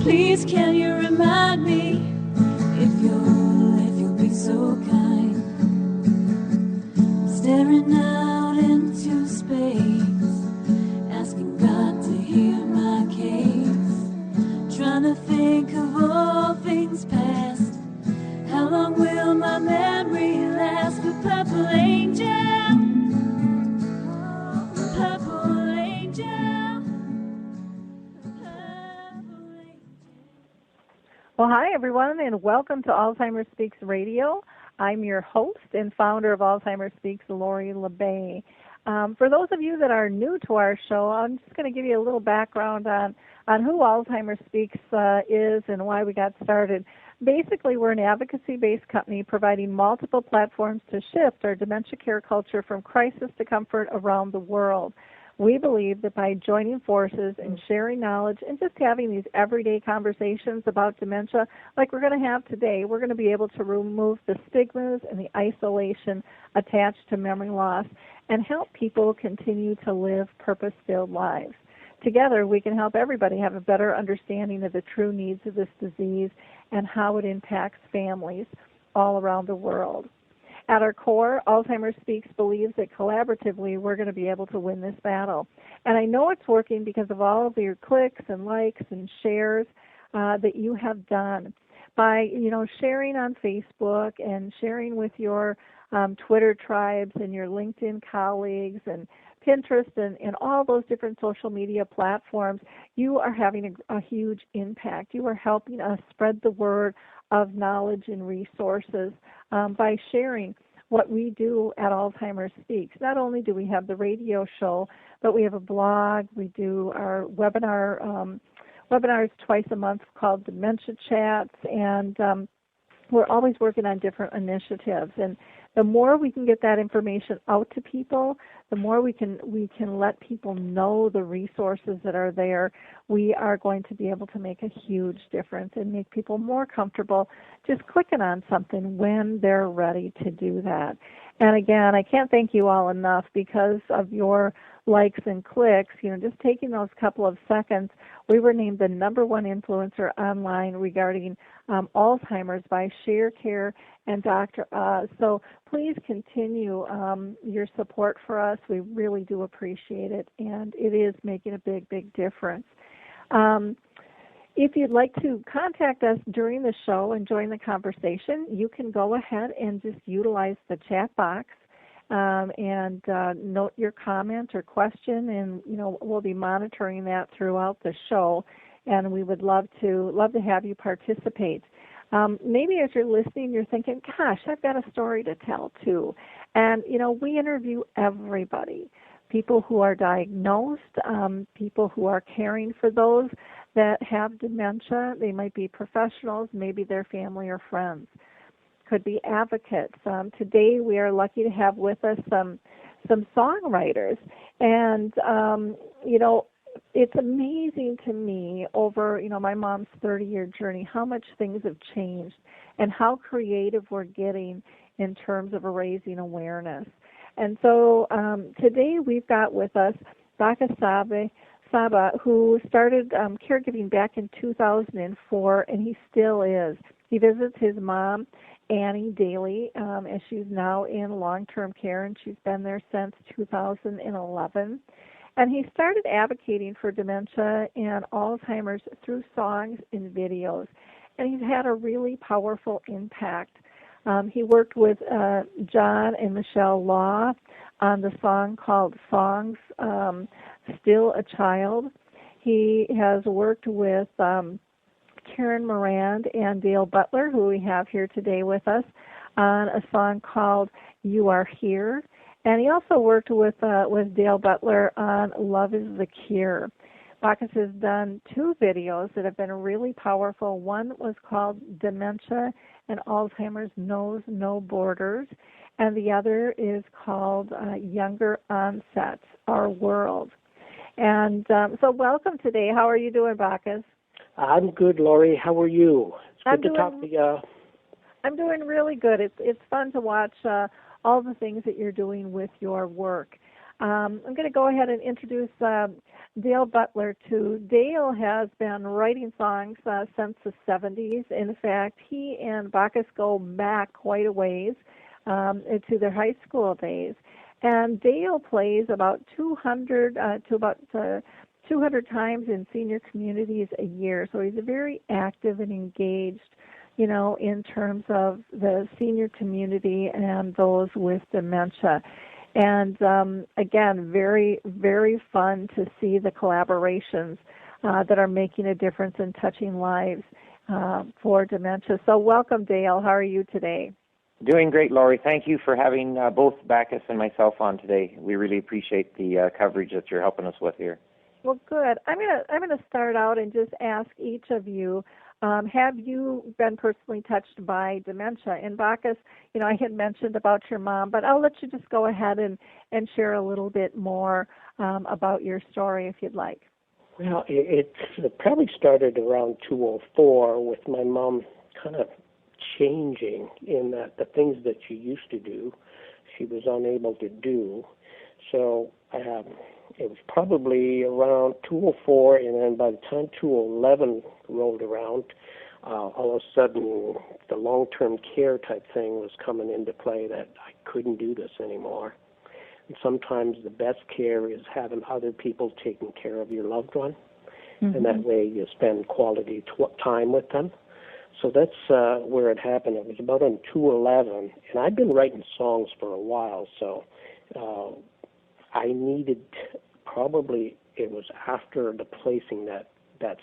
Please, can you remind me if you'll be so kind? I'm staring out into space, asking God to hear my case, trying to think of all things past. How long will my memory last? The purple angel, the purple angel, the purple angel. Well, hi, everyone, and welcome to Alzheimer's Speaks Radio. I'm your host and founder of Alzheimer's Speaks, Lori LeBay. For those of you that are new to our show, I'm just going to give you a little background on who Alzheimer's Speaks is and why we got started. Basically, we're an advocacy-based company providing multiple platforms to shift our dementia care culture from crisis to comfort around the world. We believe that by joining forces and sharing knowledge and just having these everyday conversations about dementia like we're going to have today, we're going to be able to remove the stigmas and the isolation attached to memory loss and help people continue to live purpose-filled lives. Together, we can help everybody have a better understanding of the true needs of this disease and how it impacts families all around the world. At our core, Alzheimer's Speaks believes that collaboratively we're going to be able to win this battle. And I know it's working because of all of your clicks and likes and shares that you have done. By, sharing on Facebook and sharing with your Twitter tribes and your LinkedIn colleagues and Pinterest and all those different social media platforms, you are having a huge impact. You are helping us spread the word of knowledge and resources by sharing what we do at Alzheimer's Speaks. Not only do we have the radio show, but we have a blog. We do our webinars twice a month called Dementia Chats, and we're always working on different initiatives. And the more we can get that information out to people, the more we can let people know the resources that are there, we are going to be able to make a huge difference and make people more comfortable just clicking on something when they're ready to do that. And again, I can't thank you all enough because of your likes and clicks. Just taking those couple of seconds, we were named the #1 influencer online regarding Alzheimer's by ShareCare and Dr. Oz. So please continue your support for us. We really do appreciate it, and it is making a big, big difference. If you'd like to contact us during the show and join the conversation, you can go ahead and just utilize the chat box and note your comment or question, and we'll be monitoring that throughout the show, and we would love to have you participate. Maybe as you're listening, you're thinking, gosh, I've got a story to tell too. And, we interview everybody, people who are diagnosed, people who are caring for those that have dementia. They might be professionals, maybe their family or friends. Could be advocates. Today we are lucky to have with us some songwriters. And, it's amazing to me over, my mom's 30-year journey, how much things have changed and how creative we're getting in terms of raising awareness. And so today we've got with us Bakhus Saba, who started caregiving back in 2004, and he still is. He visits his mom, Annie, daily, as she's now in long-term care, and she's been there since 2011. And he started advocating for dementia and Alzheimer's through songs and videos, and he's had a really powerful impact. He worked with John and Michelle Law on the song called Songs, Still a Child. He has worked with Karen Morand and Dale Butler, who we have here today with us, on a song called You Are Here. And he also worked with Dale Butler on Love is the Cure. Bakhus has done 2 videos that have been really powerful. One was called Dementia and Alzheimer's Knows No Borders, and the other is called Younger Onset, Our World. And so welcome today. How are you doing, Bakhus? I'm good, Lori. How are you? It's good to talk to you. I'm doing really good. It's fun to watch all the things that you're doing with your work. I'm going to go ahead and introduce Dale Butler too. Dale has been writing songs since the 70s. In fact, he and Bakhus go back quite a ways to their high school days. And Dale plays about 200 times in senior communities a year. So he's very active and engaged, in terms of the senior community and those with dementia. And again, very, very fun to see the collaborations that are making a difference and touching lives for dementia. So welcome, Dale. How are you today? Doing great, Laurie. Thank you for having both Bakhus and myself on today. We really appreciate the coverage that you're helping us with here. Well, good. I'm gonna start out and just ask each of you, have you been personally touched by dementia? And Bakhus, I had mentioned about your mom, but I'll let you just go ahead and share a little bit more about your story if you'd like. Well, it probably started around 2004 with my mom kind of changing in that the things that she used to do, she was unable to do. So it was probably around 2004, and then by the time 2011 rolled around, all of a sudden the long-term care type thing was coming into play that I couldn't do this anymore. And sometimes the best care is having other people taking care of your loved one, and that way you spend quality time with them. So that's where it happened. It was about in 2011, and I'd been writing songs for a while, so I needed, probably it was after the placing that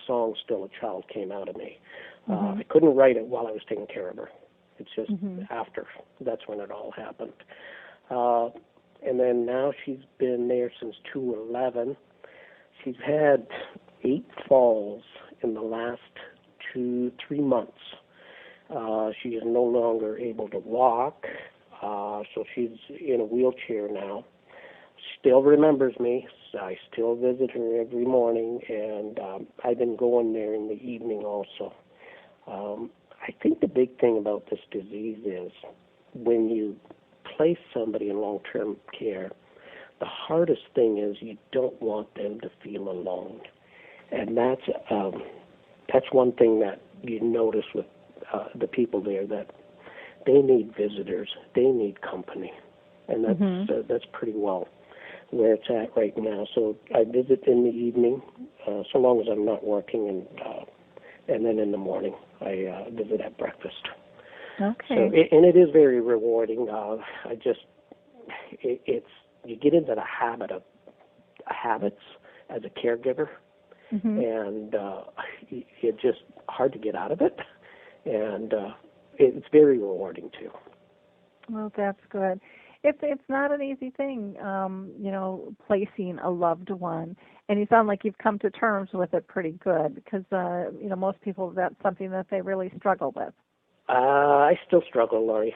song, Still a Child, came out of me. I couldn't write it while I was taking care of her. It's just after. That's when it all happened. And then now she's been there since 2011. She's had 8 falls in the last 2-3 months. She is no longer able to walk, so she's in a wheelchair now. Still remembers me. I still visit her every morning, and I've been going there in the evening also. I think the big thing about this disease is when you place somebody in long-term care, the hardest thing is you don't want them to feel alone. And that's one thing that you notice with the people there, that they need visitors, they need company, and that's pretty well where it's at right now. So I visit in the evening, so long as I'm not working, and then in the morning I visit at breakfast. Okay. So and it is very rewarding. You get into the habits as a caregiver. And it's just hard to get out of it, and it's very rewarding too. Well, that's good. It's not an easy thing, placing a loved one, and you sound like you've come to terms with it pretty good, because most people, that's something that they really struggle with. I still struggle, Laurie.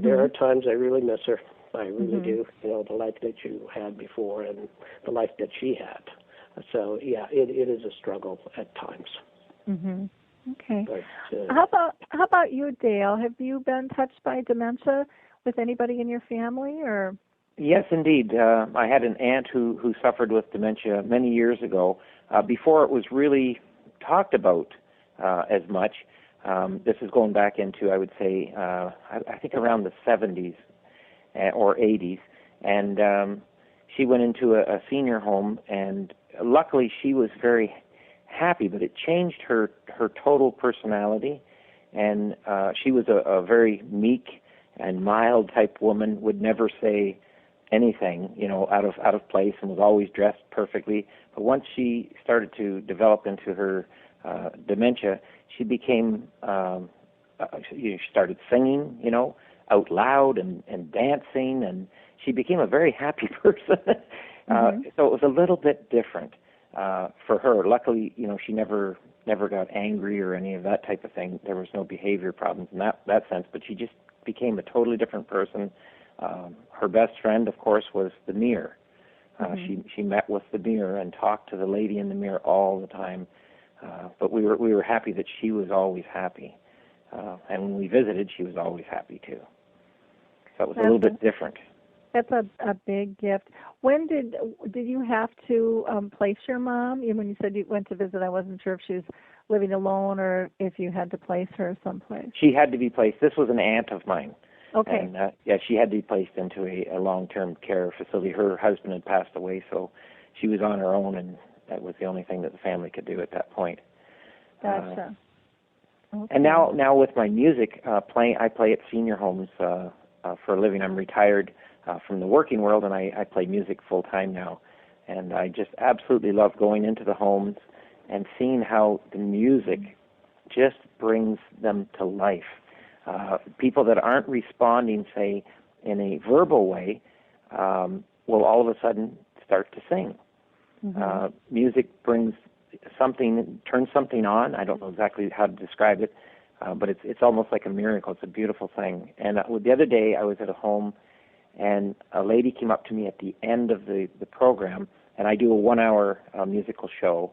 There are times I really miss her. I really do. The life that you had before and the life that she had. So, yeah, it is a struggle at times. Okay. But, how about you, Dale? Have you been touched by dementia with anybody in your family, or? Yes, indeed. I had an aunt who suffered with dementia many years ago, before it was really talked about as much. This is going back into, I would say, I think around the 70s or 80s, and she went into a senior home, and luckily she was very happy, but it changed her total personality, and she was a very meek and mild type woman, would never say anything, out of place, and was always dressed perfectly. But once she started to develop into her dementia, she became, she started singing, out loud and dancing, and she became a very happy person. So it was a little bit different for her. Luckily, she never got angry or any of that type of thing. There was no behavior problems in that sense, but she just became a totally different person. Her best friend, of course, was the mirror. She met with the mirror and talked to the lady in the mirror all the time. But we were happy that she was always happy. And when we visited, she was always happy too. So it was a little bit different. That's a big gift. When did you have to place your mom? When you said you went to visit, I wasn't sure if she was living alone or if you had to place her someplace. She had to be placed. This was an aunt of mine. Okay. And, she had to be placed into a long-term care facility. Her husband had passed away, so she was on her own, and that was the only thing that the family could do at that point. Gotcha. Okay. And now with my music, I play at senior homes for a living. I'm retired from the working world, and I play music full-time now. And I just absolutely love going into the homes and seeing how the music just brings them to life. People that aren't responding, say, in a verbal way, will all of a sudden start to sing. Mm-hmm. Music brings something, turns something on. I don't know exactly how to describe it, but it's almost like a miracle. It's a beautiful thing. And the other day I was at a home, and a lady came up to me at the end of the program, and I do a 1-hour musical show,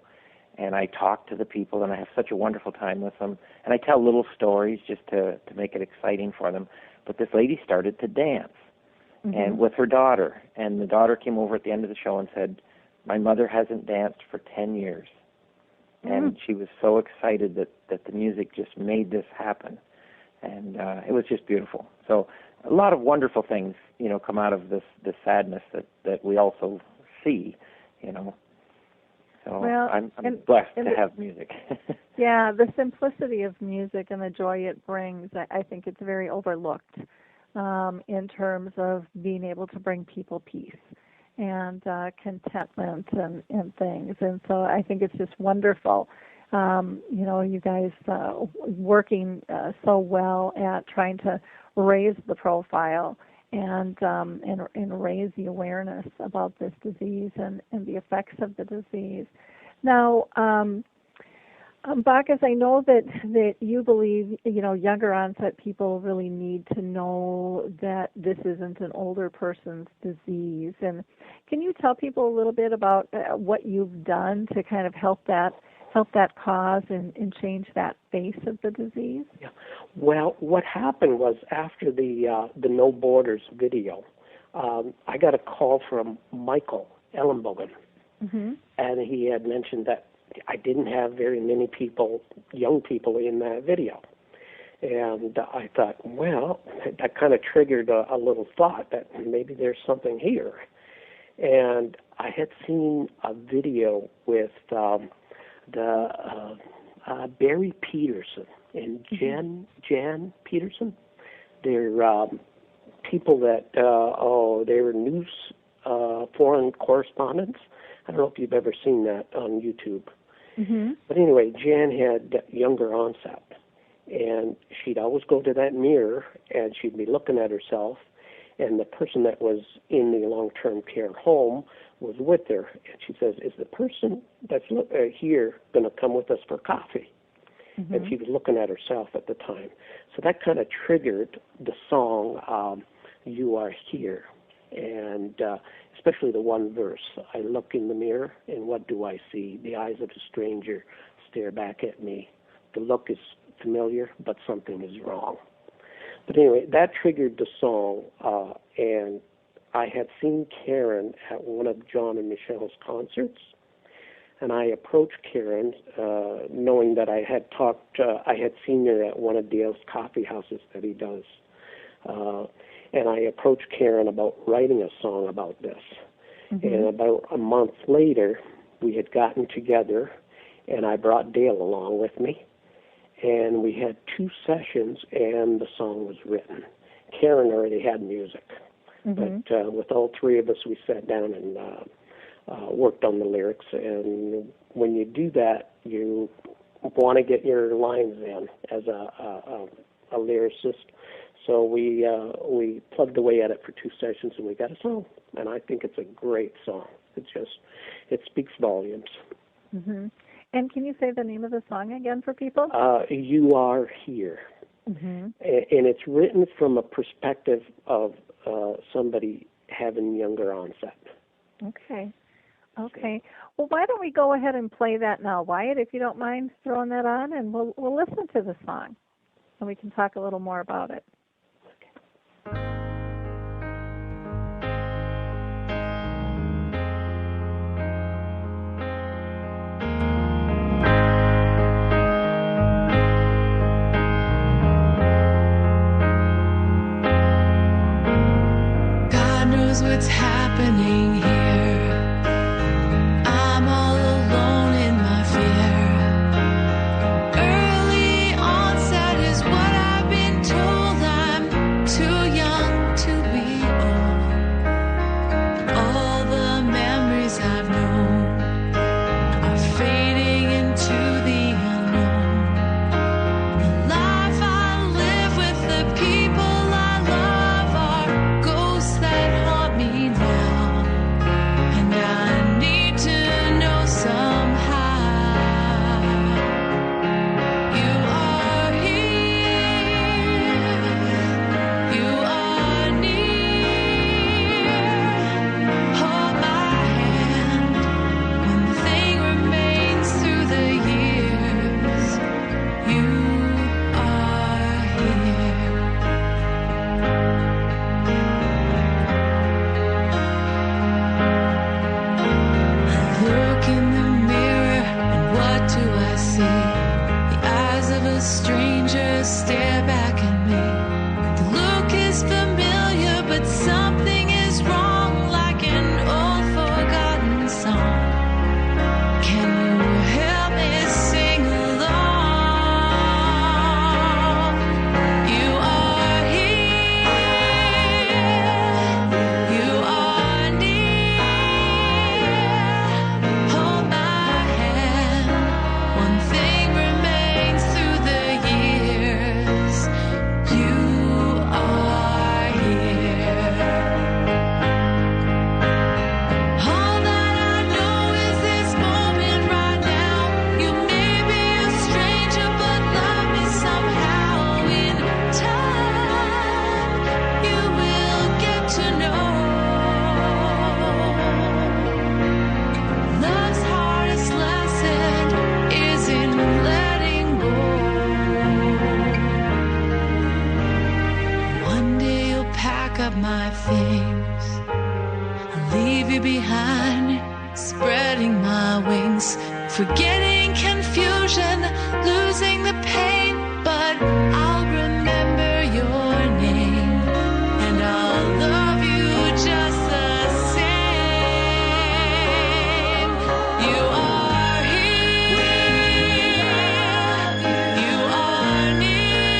and I talk to the people, and I have such a wonderful time with them, and I tell little stories just to make it exciting for them. But this lady started to dance, mm-hmm. and with her daughter, and the daughter came over at the end of the show and said, "My mother hasn't danced for 10 years." And she was so excited that the music just made this happen. And it was just beautiful. So a lot of wonderful things, come out of this sadness that we also see, So well, I'm blessed to have music. Yeah, the simplicity of music and the joy it brings, I think it's very overlooked in terms of being able to bring people peace and contentment and things. And so I think it's just wonderful, you guys working so well at trying to raise the profile and raise the awareness about this disease and the effects of the disease. Now, Bakhus, I know that you believe, younger onset people really need to know that this isn't an older person's disease. And can you tell people a little bit about what you've done to kind of help that cause and change that face of the disease? Yeah. Well, what happened was after the No Borders video, I got a call from Michael Ellenbogen, mm-hmm. and he had mentioned that I didn't have very many young people in that video. And I thought, well, that kind of triggered a little thought that maybe there's something here. And I had seen a video with Barry Peterson and Jan Peterson. They're people that, they were news foreign correspondents. I don't know if you've ever seen that on YouTube. Mm-hmm. But anyway, Jan had younger onset, and she'd always go to that mirror, and she'd be looking at herself, and the person that was in the long-term care home was with her, and she says, "Is the person that's here going to come with us for coffee?" Mm-hmm. And she was looking at herself at the time. So that kind of triggered the song, "You Are Here." And especially the one verse, "I look in the mirror, and what do I see? The eyes of a stranger stare back at me. The look is familiar, but something is wrong." But anyway, that triggered the song, and I had seen Karen at one of John and Michelle's concerts, and I approached Karen, knowing that I had seen her at one of Dale's coffee houses that he does. And I approached Karen about writing a song about this. Mm-hmm. And about a month later, we had gotten together, and I brought Dale along with me. And we had 2 sessions, and the song was written. Karen already had music. Mm-hmm. But with all 3 of us, we sat down and worked on the lyrics. And when you do that, you want to get your lines in as a lyricist. So we plugged away at it for 2 sessions, and we got a song. And I think it's a great song. It speaks volumes. Mm-hmm. And can you say the name of the song again for people? You Are Here. Mm-hmm. And it's written from a perspective of somebody having younger onset. Okay. Well, why don't we go ahead and play that now, Wyatt, if you don't mind throwing that on, and we'll listen to the song, and we can talk a little more about it. what's happening here. I'm all alone in my fear. Early onset is what I've been told. I'm too young to be old. All the memories I've known are fading into the unknown. The life I live with the people I love are ghosts that haunt me now. And I need to know somehow you are here, you are near. Hold my hand when the thing remains through the years. You are here. I look in the mirror and what do I see? The eyes of a stranger stare back at me. The look is familiar, but something is wrong, like an old forgotten song. Can you help me sing along? You are here, you are near. Hold my hand, one thing remains through the years. You are here. All that I know is this moment right now. You may be a stranger, but love me somehow. In time, you will get to know. Love's hardest lesson is in letting go. One day you'll pack up my things. I'll leave you behind, spreading my wings, forgetting confusion, losing the pain, but I'll remember your name, and I'll love you just the same. You are here, you are near.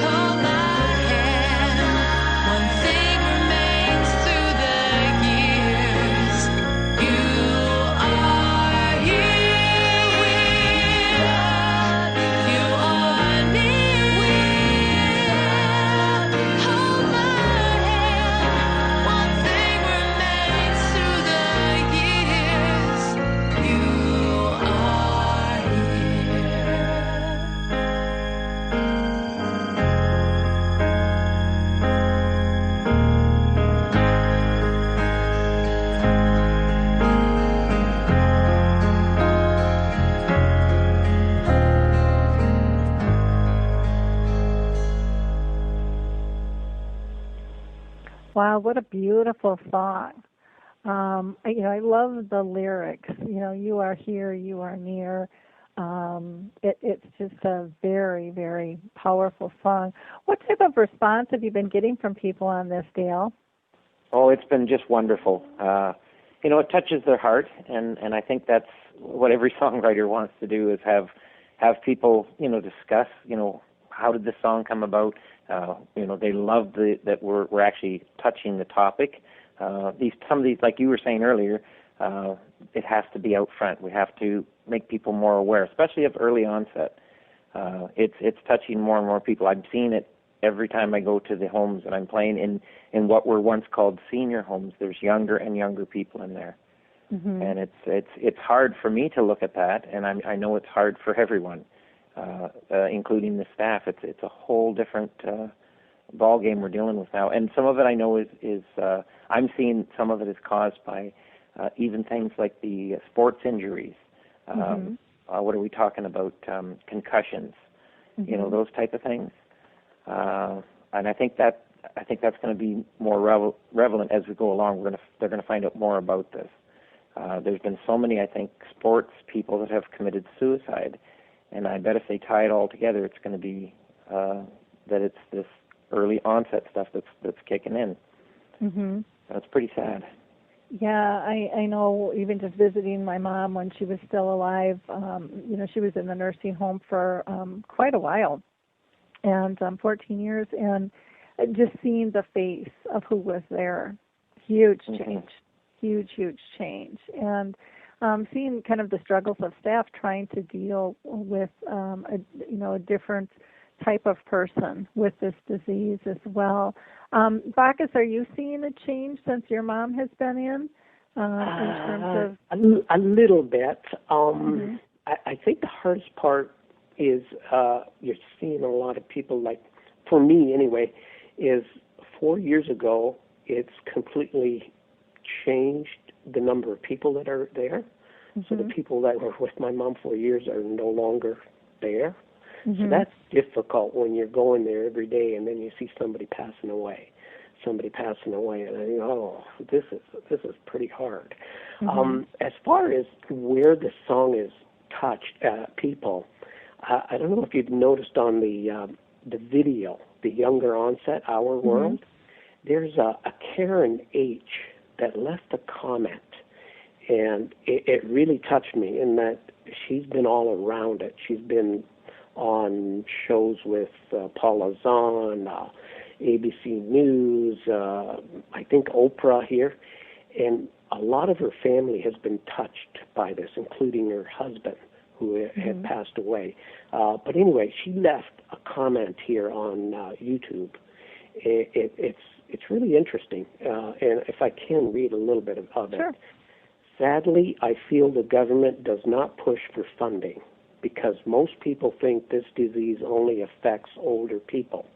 Hold my hand, one thing remains through the years. You are here, you are near. Hold my hand, one thing remains through the years. You are Wow, what a beautiful song. I love the lyrics. You are here, you are near. It's just a very, very powerful song. What type of response have you been getting from people on this, Dale? Oh, it's been just wonderful. It touches their heart, and I think that's what every songwriter wants to do, is have people, discuss, how did this song come about? They love that we're actually touching the topic. Some of these, like you were saying earlier, it has to be out front. We have to make people more aware, especially of early onset. It's touching more and more people. I'm seeing it every time I go to the homes that I'm playing in what were once called senior homes. There's younger and younger people in there, and it's hard for me to look at that, and I know it's hard for everyone, including the staff. It's a whole different ball game we're dealing with now, and some of it I know is I'm seeing some of it is caused by even things like the sports injuries. What are we talking about? Concussions, those type of things. And I think that's going to be more relevant as we go along. They're going to find out more about this. There's been so many, I think, sports people that have committed suicide, and I bet if they tie it all together, it's going to be that it's this early onset stuff that's kicking in. Mhm. That's pretty sad. Yeah, I know. Even just visiting my mom when she was still alive, she was in the nursing home for quite a while, and 14 years, and just seeing the face of who was there, huge change, huge change, and seeing kind of the struggles of staff trying to deal with a different type of person with this disease as well. Bacchus, are you seeing a change since your mom has been in terms of a little bit? I think the hardest part is you're seeing a lot of people, like, for me anyway, is 4 years ago it's completely changed the number of people that are there. So the people that were with my mom for years are no longer there. So that's difficult when you're going there every day and then you see somebody passing away, and I think, oh, this is pretty hard. As far as where the song is touched people, I don't know if you've noticed on the video, the younger onset, Our World, there's a Karen H that left a comment, and it really touched me in that she's been all around it. She's been on shows with Paula Zahn, ABC News, I think Oprah here, and a lot of her family has been touched by this, including her husband, who had passed away. But anyway, she left a comment here on YouTube. It's really interesting, and if I can read a little bit of it. Sure. Sadly, I feel the government does not push for funding because most people think this disease only affects older people.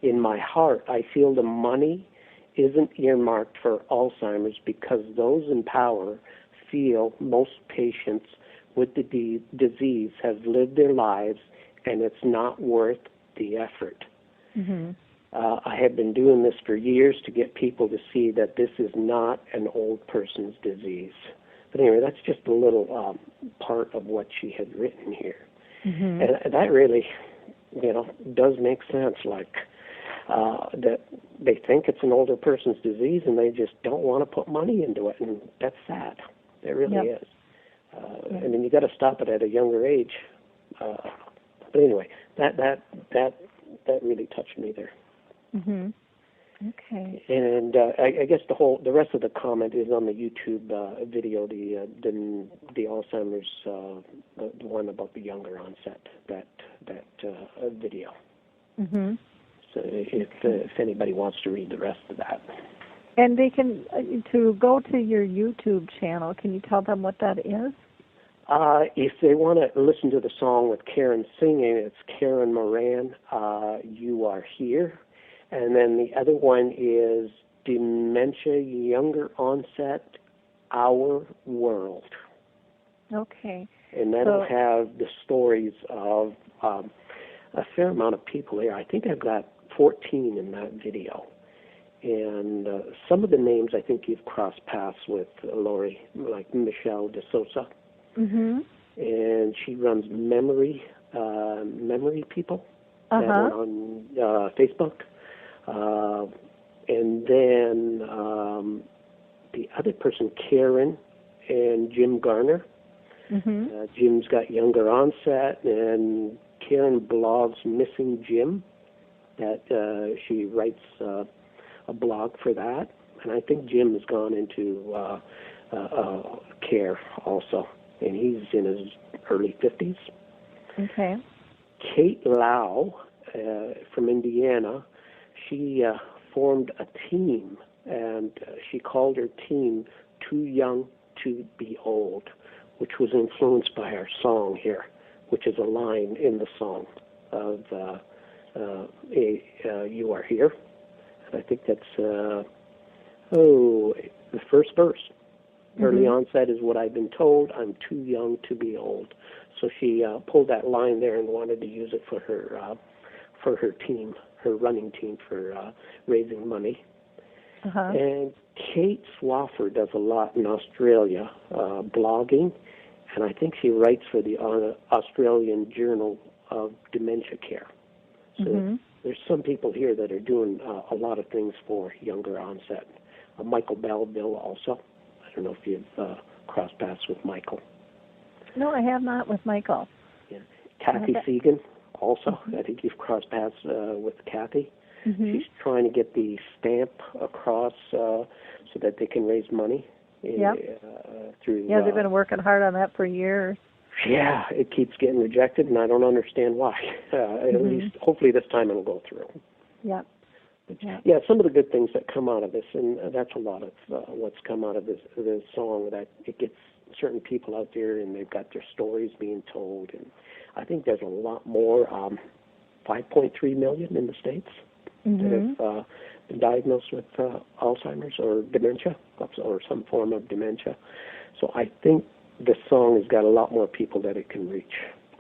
In my heart, I feel the money isn't earmarked for Alzheimer's because those in power feel most patients with the disease have lived their lives and it's not worth the effort. I have been doing this for years to get people to see that this is not an old person's disease. But anyway, that's just a little part of what she had written here. And that really, does make sense, like that they think it's an older person's disease and they just don't want to put money into it, and that's sad. It really is. I mean, you got to stop it at a younger age. But anyway, that really touched me there. Okay. And I guess the rest of the comment is on the YouTube video, the Alzheimer's, the one about the younger onset, that video. So if anybody wants to read the rest of that. And they can, to go to your YouTube channel, can you tell them what that is? If they want to listen to the song with Karen singing, it's Karen Moran, You Are Here. And then the other one is Dementia Younger Onset, Our World. Okay. And that'll have the stories of a fair amount of people there. I think I've got 14 in that video. And some of the names I think you've crossed paths with, Lori, like Michelle DeSosa. And she runs Memory People on Facebook. And then the other person, Karen and Jim Garner. Jim's got younger onset, and Karen blogs Missing Jim. That she writes a blog for that, and I think Jim has gone into care also, and he's in his early 50s. Okay. Kate Lau from Indiana, she formed a team, and she called her team Too Young to Be Old, which was influenced by our song here, which is a line in the song of You Are Here. And I think that's, the first verse. Early onset is what I've been told. I'm too young to be old. So she pulled that line there and wanted to use it for her team, her running team for raising money. And Kate Swaffer does a lot in Australia, blogging, and I think she writes for the Australian Journal of Dementia Care. So there's some people here that are doing a lot of things for younger onset. Michael Belleville also. I don't know if you've crossed paths with Michael. No, I have not with Michael. Yeah. Kathy Segan also. I think you've crossed paths with Kathy. Mm-hmm. She's trying to get the stamp across so that they can raise money. Through. Yeah, they've been working hard on that for years. Yeah, it keeps getting rejected, and I don't understand why. At least, hopefully this time it'll go through. Yeah. Yeah, some of the good things that come out of this, and that's a lot of what's come out of this song, that it gets certain people out there and they've got their stories being told. And I think there's a lot more, 5.3 million in the States that have been diagnosed with Alzheimer's or dementia or some form of dementia. So I think this song has got a lot more people that it can reach,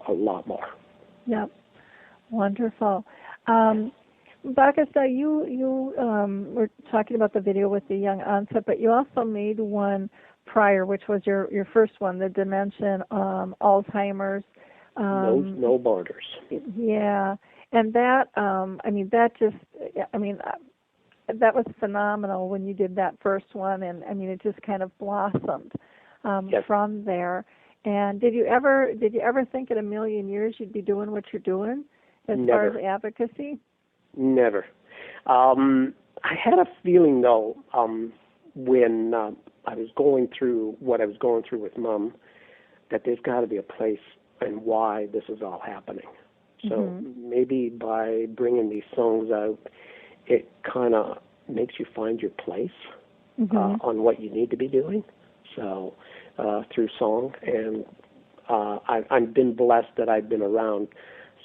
a lot more. Yep, wonderful. Bakhus, you were talking about the video with the young onset, but you also made one prior, which was your first one, the dementia, Alzheimer's. No borders. Yeah, and that, that was phenomenal when you did that first one, and it just kind of blossomed from there. And did you ever think in a million years you'd be doing what you're doing as far as advocacy? Never. I had a feeling, though, when I was going through what I was going through with Mom, that there's got to be a place and why this is all happening. So maybe by bringing these songs out, it kind of makes you find your place on what you need to be doing. So through song, and I've been blessed that I've been around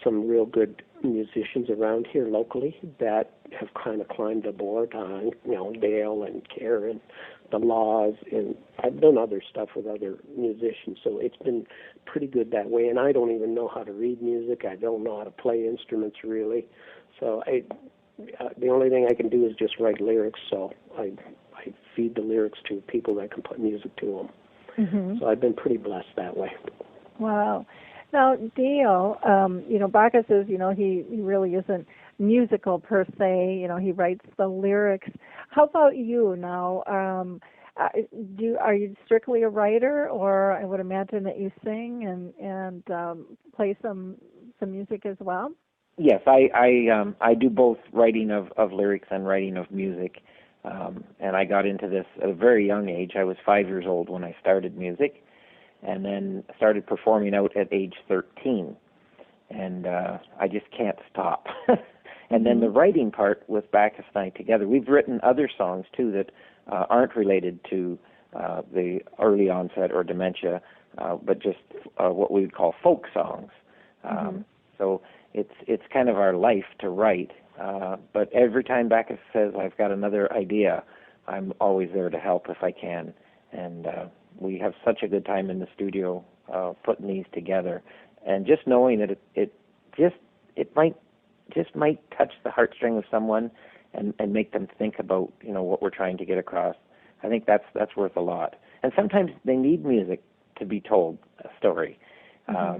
some real good musicians around here locally that have kind of climbed aboard, Dale and Karen, the Laws, and I've done other stuff with other musicians, so it's been pretty good that way. And I don't even know how to read music. I don't know how to play instruments really. So the only thing I can do is just write lyrics, so I feed the lyrics to people that can put music to them. So I've been pretty blessed that way. Wow. Now, Dale, Bakhus is, he really isn't musical per se. He writes the lyrics. How about you now? Are you strictly a writer, or I would imagine that you sing and play some music as well? Yes, I do both writing of lyrics and writing of music. And I got into this at a very young age. I was 5 years old when I started music, and then started performing out at age 13. And I just can't stop. And then the writing part with Bakhus and I together, we've written other songs, too, that aren't related to the early onset or dementia, but just what we would call folk songs. So it's kind of our life to write. But every time Bakhus says, I've got another idea, I'm always there to help if I can. And we have such a good time in the studio putting these together. And just knowing that it might touch the heartstring of someone and make them think about, what we're trying to get across. I think that's worth a lot. And sometimes they need music to be told a story. I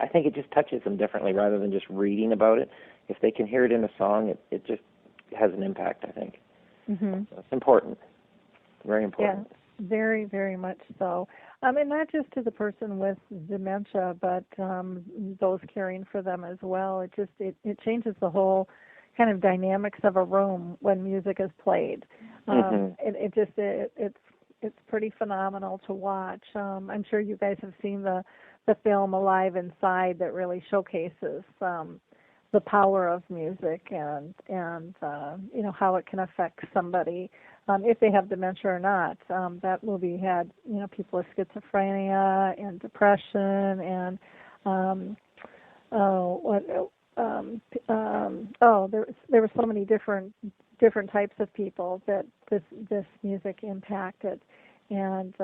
think it just touches them differently rather than just reading about it. If they can hear it in a song, it just has an impact, I think. So it's important, very important. Yeah, very, very much so. And not just to the person with dementia, but those caring for them as well. It changes the whole kind of dynamics of a room when music is played. It's pretty phenomenal to watch. I'm sure you guys have seen the film Alive Inside that really showcases the power of music and how it can affect somebody if they have dementia or not. That movie had people with schizophrenia and depression and there were so many different types of people that this music impacted. And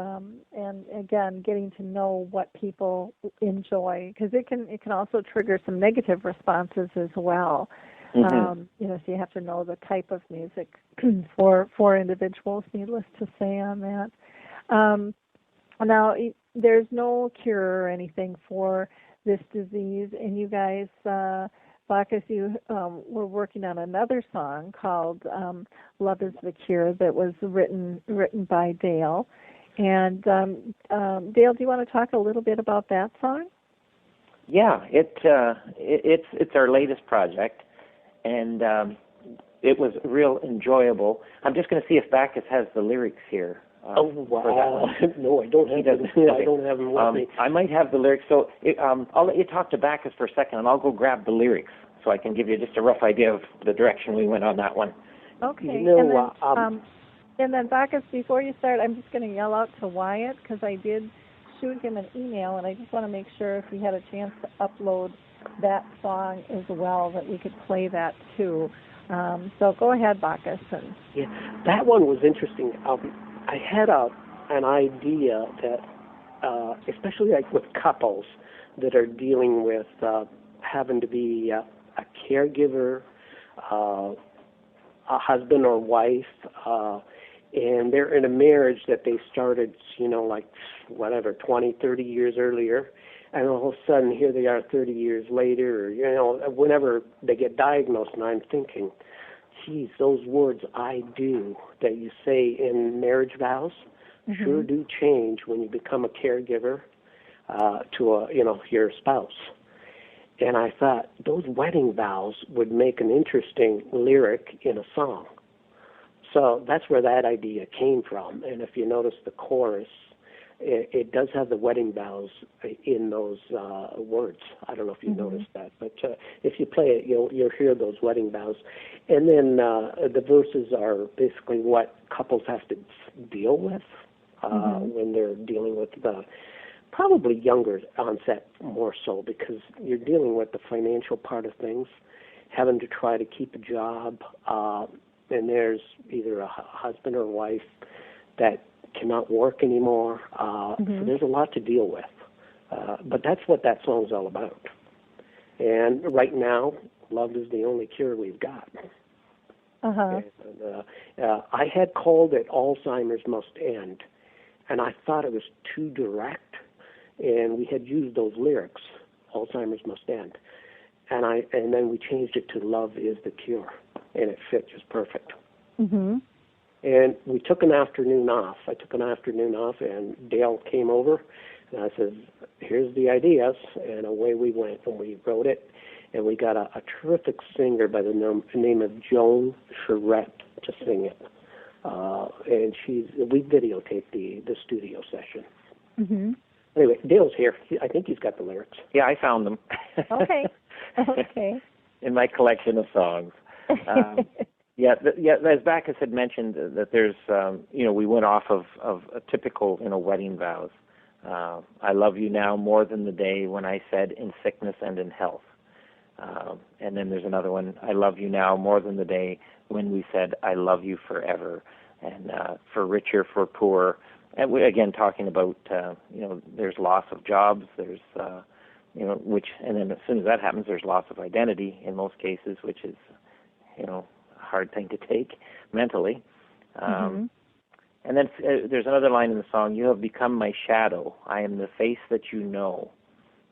again, getting to know what people enjoy, because it can also trigger some negative responses as well. So you have to know the type of music for individuals. Needless to say on that. Now, there's no cure or anything for this disease, and you guys Bakhus, you were working on another song called "Love Is the Cure" that was written by Dale. And Dale, do you want to talk a little bit about that song? Yeah, it's our latest project, and it was real enjoyable. I'm just going to see if Bakhus has the lyrics here. Oh wow! No, I don't have them. I don't have them with me. I might have the lyrics. So I'll let you talk to Bakhus for a second, and I'll go grab the lyrics so I can give you just a rough idea of the direction we went on that one. Okay. You know, and then Bakhus, before you start, I'm just going to yell out to Wyatt because I did shoot him an email, and I just want to make sure if he had a chance to upload that song as well that we could play that too. So go ahead, Bakhus. Yeah, that one was interesting. I had an idea that, especially like with couples that are dealing with having to be a caregiver, a husband or wife, and they're in a marriage that they started, 20, 30 years earlier, and all of a sudden here they are 30 years later, or, whenever they get diagnosed, and I'm thinking, geez, those words "I do" that you say in marriage vows sure do change when you become a caregiver to your spouse. And I thought those wedding vows would make an interesting lyric in a song. So that's where that idea came from. And if you notice the chorus, it does have the wedding vows in those words. I don't know if you noticed that, but if you play it, you'll hear those wedding vows. And then the verses are basically what couples have to deal with when they're dealing with the probably younger onset more so, because you're dealing with the financial part of things, having to try to keep a job, and there's either a husband or wife that cannot work anymore. So there's a lot to deal with. But that's what that song's all about. And right now, love is the only cure we've got. And, I had called it "Alzheimer's Must End," and I thought it was too direct, and we had used those lyrics, "Alzheimer's Must End," and then we changed it to "Love Is the Cure," and it fit just perfect. And we took an afternoon off. I took an afternoon off, and Dale came over, and I said, "Here's the ideas," and away we went, and we wrote it, and we got a terrific singer by the name of Joan Charette to sing it, and we videotaped the studio session. Anyway, Dale's here. I think he's got the lyrics. Yeah, I found them. Okay. In my collection of songs. Yeah, as Bakhus had mentioned, that there's, we went off of a typical, wedding vows. I love you now more than the day when I said in sickness and in health. And then there's another one, I love you now more than the day when we said I love you forever. And for richer, for poor. And we, again, talking about, there's loss of jobs, there's, and then as soon as that happens, there's loss of identity in most cases, which is, hard thing to take mentally. And then there's another line in the song, you have become my shadow. I am the face that you know.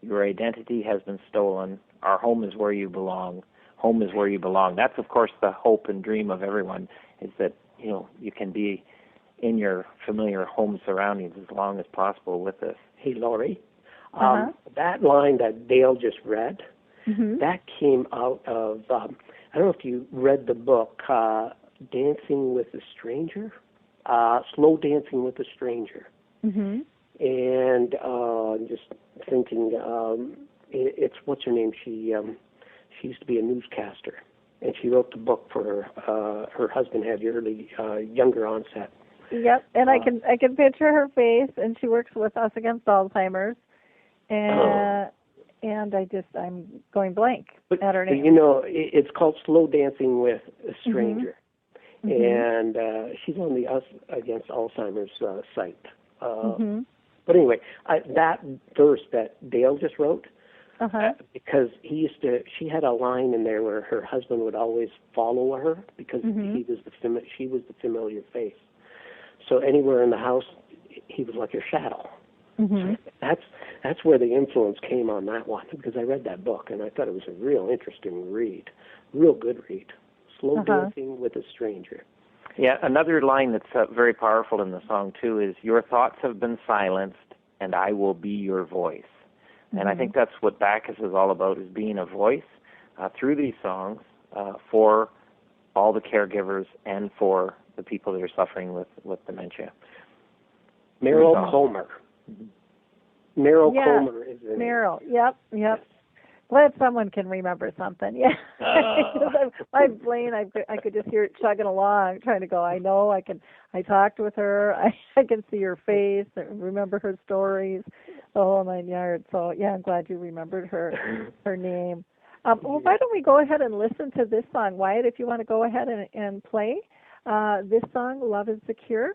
Your identity has been stolen. Our home is where you belong. Home is where you belong. That's, of course, the hope and dream of everyone, is that, you can be in your familiar home surroundings as long as possible with this. Hey, Laurie, that line that Dale just read, that came out of... I don't know if you read the book, Dancing with a Stranger, Slow Dancing with a Stranger. And I'm just thinking, it's, what's her name? She used to be a newscaster, and she wrote the book for her husband had younger onset. Yep, and I can picture her face, and she works with Us Against Alzheimer's, and I'm going blank at her name. It's called Slow Dancing with a Stranger. And she's on the Us Against Alzheimer's site. But anyway, that verse that Dale just wrote, because she had a line in there where her husband would always follow her because she was the familiar face. So anywhere in the house, he was like her shadow. Mm-hmm. That's where the influence came on that one, because I read that book and I thought it was a real interesting read, real good read. Slow Dancing with a Stranger. Yeah, another line that's very powerful in the song too is, "Your thoughts have been silenced, and I will be your voice." Mm-hmm. And I think that's what Bakhus is all about, is being a voice through these songs for all the caregivers and for the people that are suffering with dementia. Meryl Comer. Meryl yeah. Comer is in Meryl. Yep. Yes. Glad someone can remember something. Yeah. My brain, I could just hear it chugging along, trying to go, I know, I talked with her, I can see her face, I remember her stories, the whole 9 yards. So, yeah, I'm glad you remembered her name. Well, why don't we go ahead and listen to this song? Wyatt, if you want to go ahead and play this song, Love is the Cure.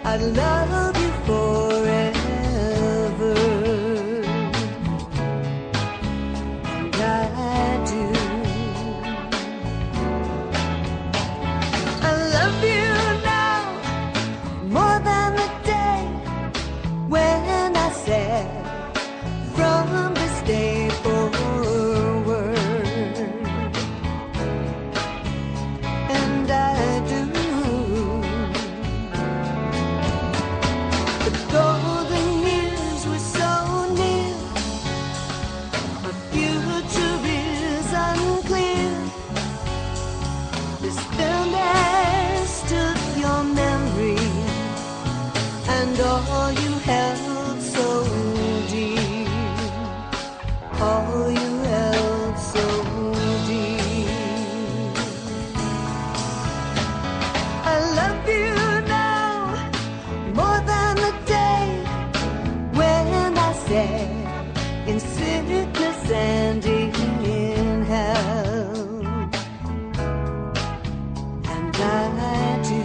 I love you forever, and I do. I love you now more than the day when I said from this day forward, and I do. All you held so deep, all you held so deep. I love you now more than the day when I said in sickness and in health, and I do.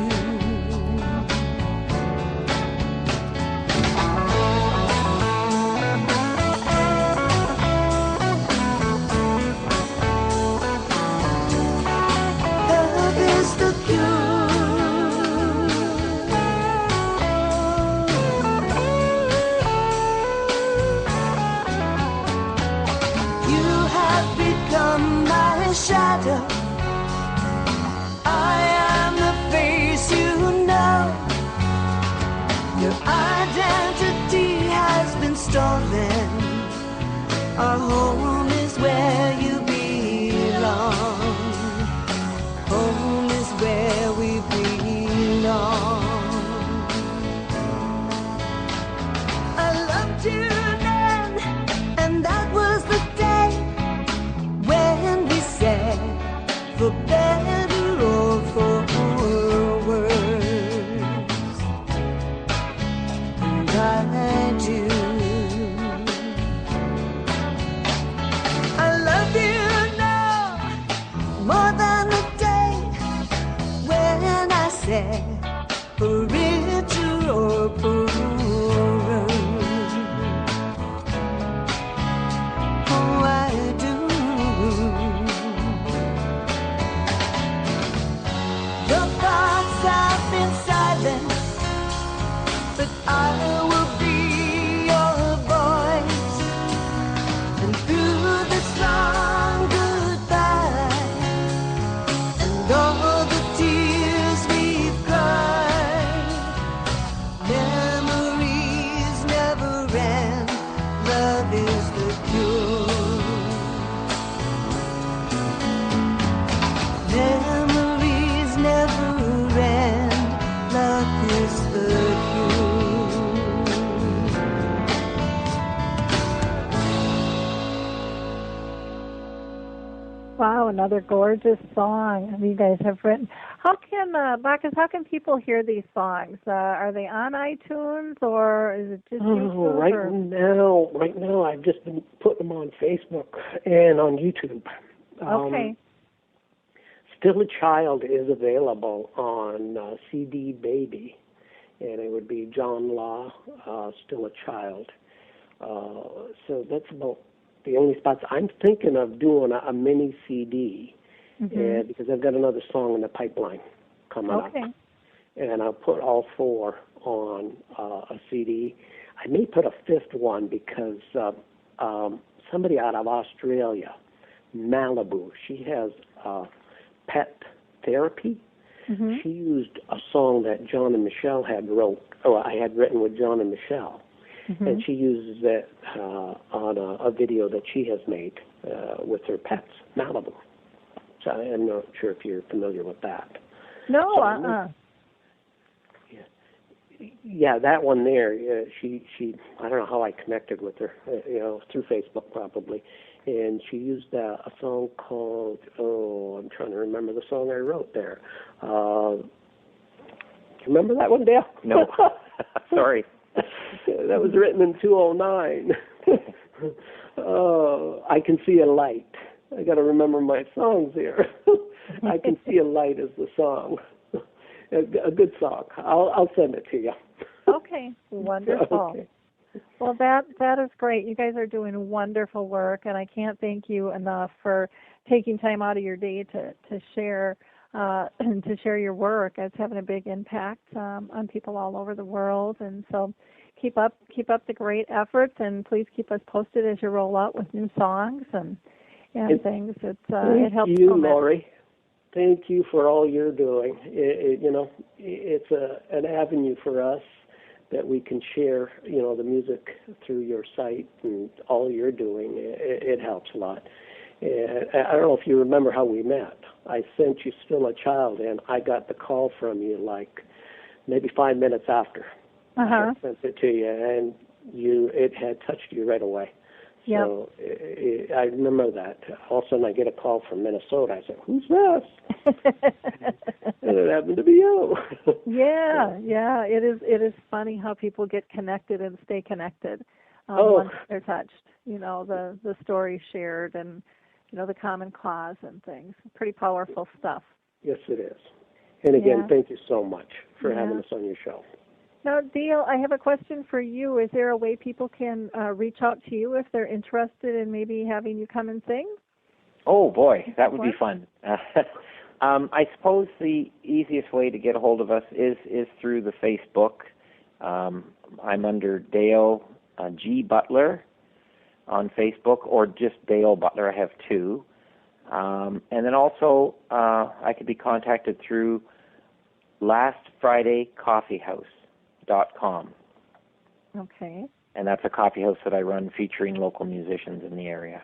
Shadow, I am the face you know. Your identity has been stolen. Our home is where you belong. Home is where we belong. I loved you then, and that was the day when we said, for better or for worse, and I do. I love you now more than the day when I said, for richer or poorer. Oh, I do. I've been silent, but I will be your voice, and through this long goodbye and all the tears we've cried, memories never end. Love is the cure. Memories never end. Love is the cure. Wow, another gorgeous song you guys have written. Bakhus, how can people hear these songs? Are they on iTunes or is it just YouTube? Right now, I've just been putting them on Facebook and on YouTube. Okay. Still a Child is available on CD Baby, and it would be John Law, Still a Child. So that's about the only spots. I'm thinking of doing a mini CD, because I've got another song in the pipeline coming up. And I'll put all 4 on a CD. I may put a 5th one because somebody out of Australia, Malibu, she has pet therapy. She used a song that John and Michelle had I had written with John and Michelle. And she uses that on a video that she has made with her pets, Malibu. So I'm not sure if you're familiar with that. No, Yeah, that one there. She I don't know how I connected with her. Through Facebook probably, and she used a song called I'm trying to remember the song I wrote there. Do you remember that one, Dale? No, sorry. That was written in 2009. I Can See a Light. I got to remember my songs here. I Can See a Light is the song. A good song. I'll send it to you. Okay, wonderful. Okay. Well, that is great. You guys are doing wonderful work, and I can't thank you enough for taking time out of your day to share your work. It's having a big impact on people all over the world, and so keep up the great efforts, and please keep us posted as you roll out with new songs and things. It helps. Thank you, Lori. Thank you for all you're doing. It's an avenue for us that we can share, the music through your site and all you're doing. It helps a lot. And I don't know if you remember how we met. I sent you Still a Child, and I got the call from you like maybe 5 minutes after I sent it to you, and it had touched you right away. Yep. So I remember that. All of a sudden I get a call from Minnesota. I said, "Who's this?" And it happened to be you. Yeah. It is funny how people get connected and stay connected once they're touched. The story shared and the common cause and things. Pretty powerful stuff. Yes, it is. And again, thank you so much for having us on your show. Now, Dale, I have a question for you. Is there a way people can reach out to you if they're interested in maybe having you come and sing? Oh, boy, that would be fun. I suppose the easiest way to get a hold of us is through the Facebook. I'm under Dale G. Butler on Facebook, or just Dale Butler. I have 2. And then also I could be contacted through lastfridaycoffeehouse.com. Okay. And that's a coffee house that I run featuring local musicians in the area.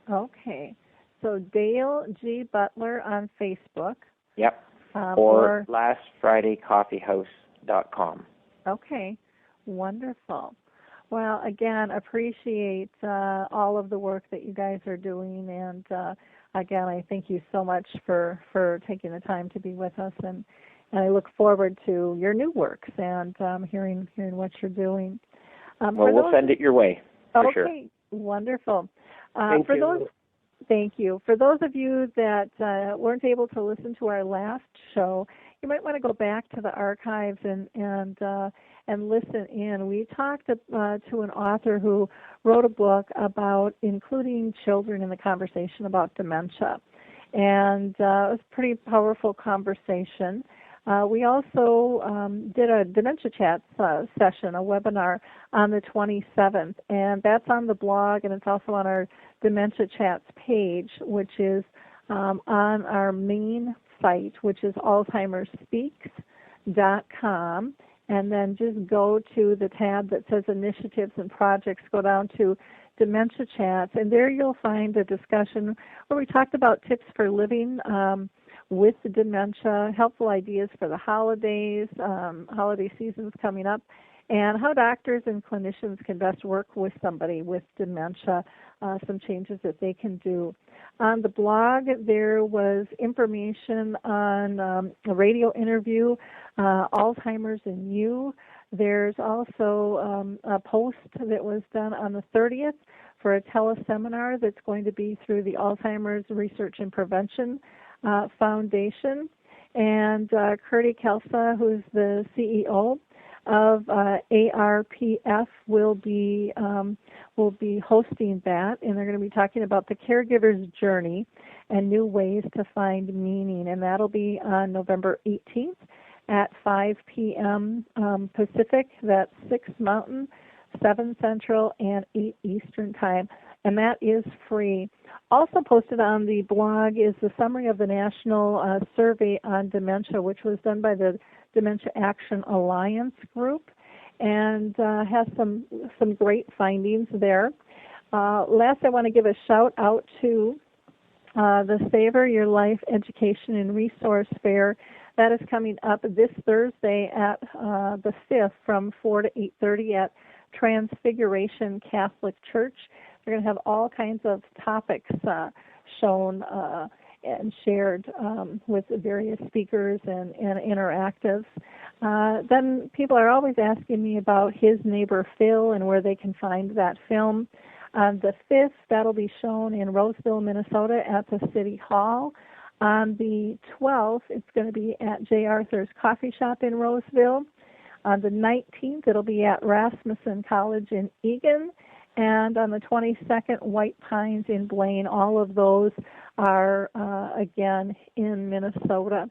Okay. So Dale G. Butler on Facebook. Yep. Or lastfridaycoffeehouse.com. Okay. Wonderful. Well, again, appreciate all of the work that you guys are doing, and again, I thank you so much for taking the time to be with us, and I look forward to your new works and hearing what you're doing. We'll send it your way, for sure. Okay, wonderful. Thank you. Thank you. For those of you that weren't able to listen to our last show, you might want to go back to the archives and listen in. We talked to an author who wrote a book about including children in the conversation about dementia, and it was a pretty powerful conversation. We also did a Dementia Chat session, a webinar on the 27th, and that's on the blog, and it's also on our Dementia Chats page, which is on our main site, which is alzheimersspeaks.com, and then just go to the tab that says Initiatives and Projects, go down to Dementia Chats, and there you'll find a discussion where we talked about tips for living with the dementia, helpful ideas for the holidays, holiday seasons coming up, and how doctors and clinicians can best work with somebody with dementia, some changes that they can do. On the blog, there was information on a radio interview, Alzheimer's and You. There's also a post that was done on the 30th for a teleseminar that's going to be through the Alzheimer's Research and Prevention Foundation. And Curdy Kelsa, who's the CEO of ARPF, will be hosting that, and they're going to be talking about the caregiver's journey and new ways to find meaning, and that'll be on November 18th at 5 p.m. Pacific. That's 6 Mountain, 7 Central, and 8 Eastern Time, and that is free. Also posted on the blog is the summary of the National Survey on Dementia, which was done by the Dementia Action Alliance group, and has some great findings there. Last, I want to give a shout out to the Savor Your Life Education and Resource Fair. That is coming up this Thursday at the 5th from 4 to 8:30 at Transfiguration Catholic Church. They're going to have all kinds of topics shown and shared with various speakers and interactives. Then people are always asking me about His Neighbor Phil and where they can find that film. On the 5th, that'll be shown in Roseville, Minnesota at the City Hall. On the 12th, it's going to be at J. Arthur's Coffee Shop in Roseville. On the 19th, it'll be at Rasmussen College in Eagan. And on the 22nd, White Pines in Blaine. All of those are, again, in Minnesota.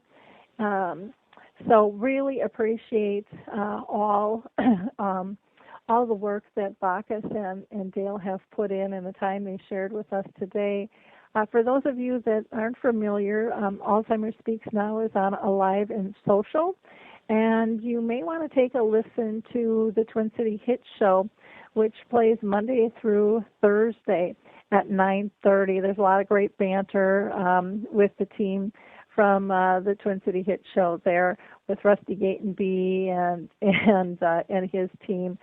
So really appreciate all the work that Bakhus and Dale have put in and the time they shared with us today. For those of you that aren't familiar, Alzheimer's Speaks Now is on Alive and Social, and you may want to take a listen to the Twin City Hit Show, which plays Monday through Thursday at 9:30. There's a lot of great banter with the team from the Twin City Hit Show there with Rusty Gatenby and his team.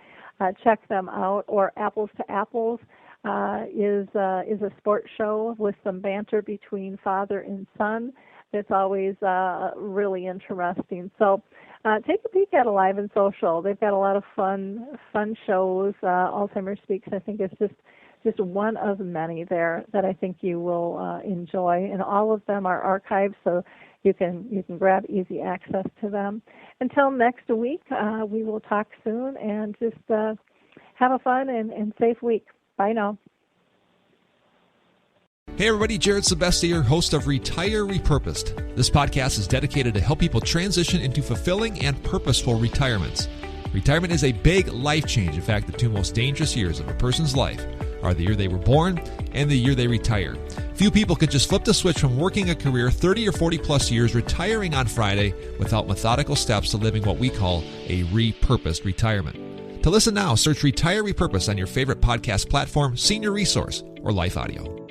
Check them out. Or Apples to Apples is a sports show with some banter between father and son. It's always really interesting. So take a peek at Alive and Social. They've got a lot of fun shows. Alzheimer's Speaks, I think, is just one of many there that I think you will enjoy. And all of them are archived, so you can grab easy access to them. Until next week, we will talk soon, and just have a fun and safe week. Bye now. Hey everybody, Jared Sebestier, host of Retire Repurposed. This podcast is dedicated to help people transition into fulfilling and purposeful retirements. Retirement is a big life change. In fact, the two most dangerous years of a person's life are the year they were born and the year they retire. Few people can just flip the switch from working a career 30 or 40 plus years, retiring on Friday, without methodical steps to living what we call a repurposed retirement. To listen now, search Retire Repurposed on your favorite podcast platform, Senior Resource, or Life Audio.